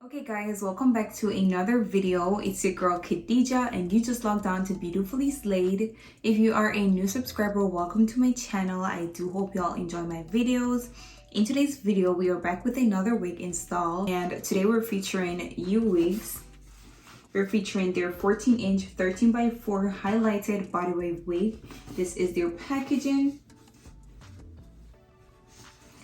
Okay guys, welcome back to another video. It's your girl Khadija and you just logged on to Beautifully Slayed. If you are a new subscriber, welcome to my channel. I do hope y'all enjoy my videos. In today's video, we are back with another wig install, and today we're featuring Yoowigs. We're featuring their 14-inch 13x4 highlighted bodywave wig. This is their packaging.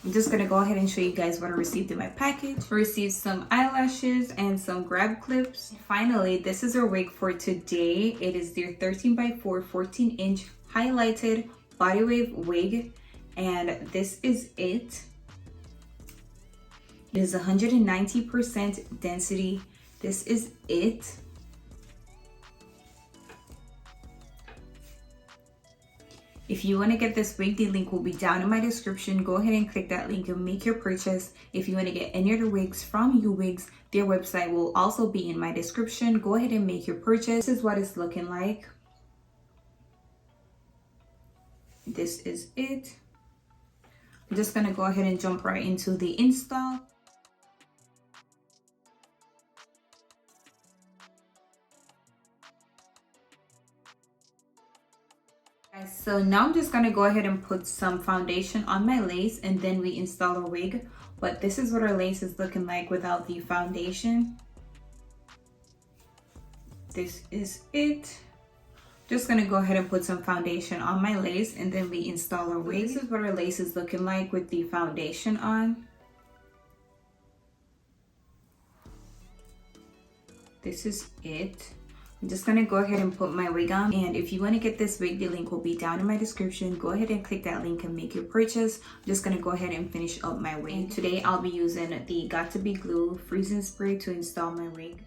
I'm just gonna go ahead and show you guys what I received in my package. I received some eyelashes and some grab clips. Finally, this is our wig for today. It is their 13x4 14-inch highlighted bodywave wig, and this is it. It is 190% density. This is it. If you want to get this wig, the link will be down in my description. Go ahead and click that link and make your purchase. If you want to get any other wigs from Yoowigs, their website will also be in my description. Go ahead and make your purchase. This is what it's looking like. This is it. I'm just going to go ahead and jump right into the install. So now I'm just gonna go ahead and put some foundation on my lace and then we install our wig. But this is what our lace is looking like without the foundation. This is it. Just gonna go ahead and put some foundation on my lace and then we install our wig. This is what our lace is looking like with the foundation on. This is it. I'm just gonna go ahead and put my wig on, and if you want to get this wig, the link will be down in my description. Go ahead and click that link and make your purchase. I'm just gonna go ahead and finish up my wig. And today I'll be using the Got to Be Glue freezing spray to install my wig.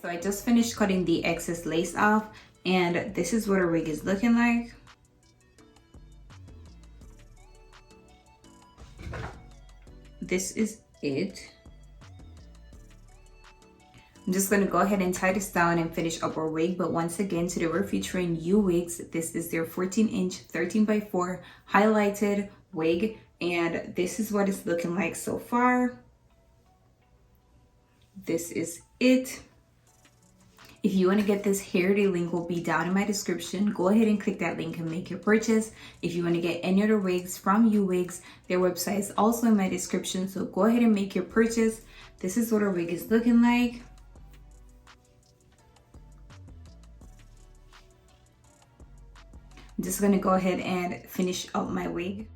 So I just finished cutting the excess lace off, and this is what our wig is looking like. This is it. I'm just going to go ahead and tie this down and finish up our wig. But once again, today we're featuring Yoowigs. This is their 14-inch 13x4 highlighted wig, and this is what it's looking like so far. This is it. If you want to get this hair, the link will be down in my description. Go ahead and click that link and make your purchase. If you want to get any other wigs from Yoowigs, their website is also in my description. So go ahead and make your purchase. This is what our wig is looking like. I'm just going to go ahead and finish up my wig.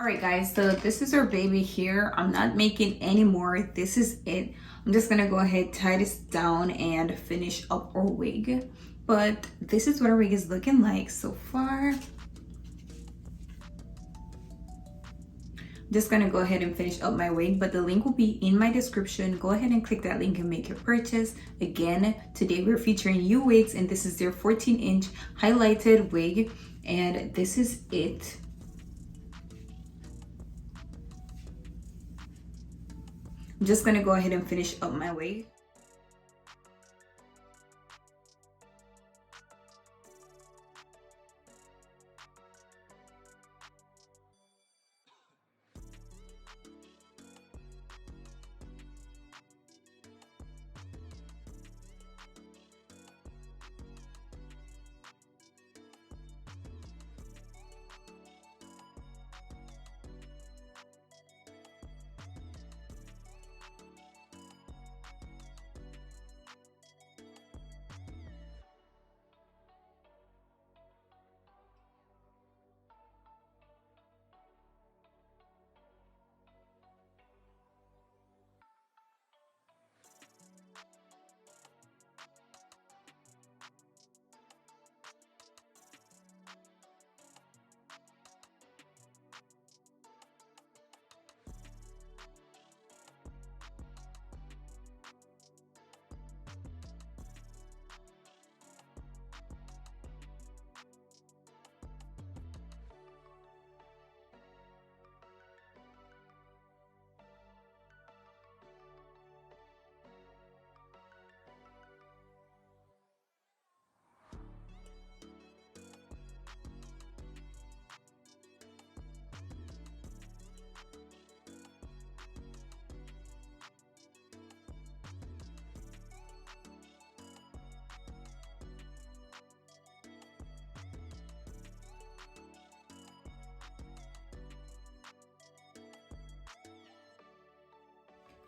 Alright guys, so this is our baby here. I'm not making any more. This is it. I'm just gonna go ahead, tie this down and finish up our wig. But this is what our wig is looking like so far. Just gonna go ahead and finish up my wig, but the link will be in my description. Go ahead and click that link and make your purchase. Again, today we're featuring Yoowigs, and this is their 14-inch highlighted wig, and this is it. I'm just gonna go ahead and finish up my wig.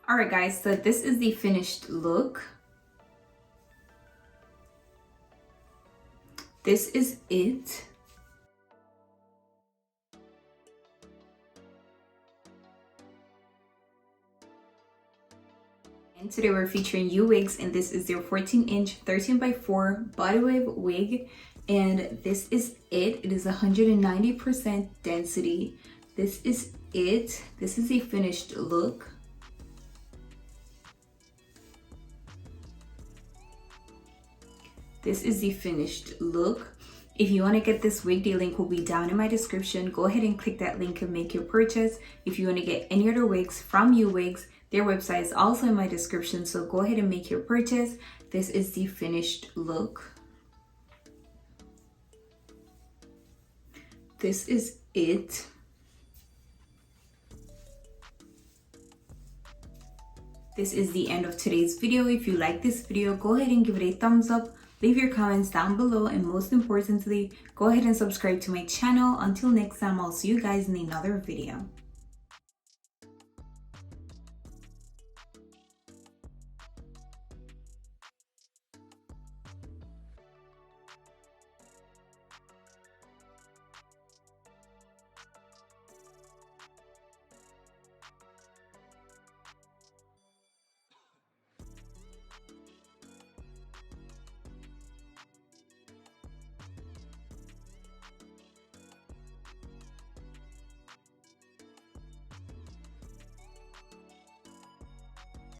Alright guys, so this is the finished look. This is it. And today we're featuring Yoowigs, and this is their 14-inch 13x4 Bodywave wig, and this is it. It is 190% density. This is it. This is the finished look. This is the finished look. If you want to get this wig, the link will be down in my description. Go ahead and click that link and make your purchase. If you want to get any other wigs from Yoowigs, their website is also in my description, so go ahead and make your purchase. This is the finished look. This is it. This is the end of today's video. If you like this video, go ahead and give it a thumbs up. Leave your comments down below, and most importantly, go ahead and subscribe to my channel. Until next time, I'll see you guys in another video.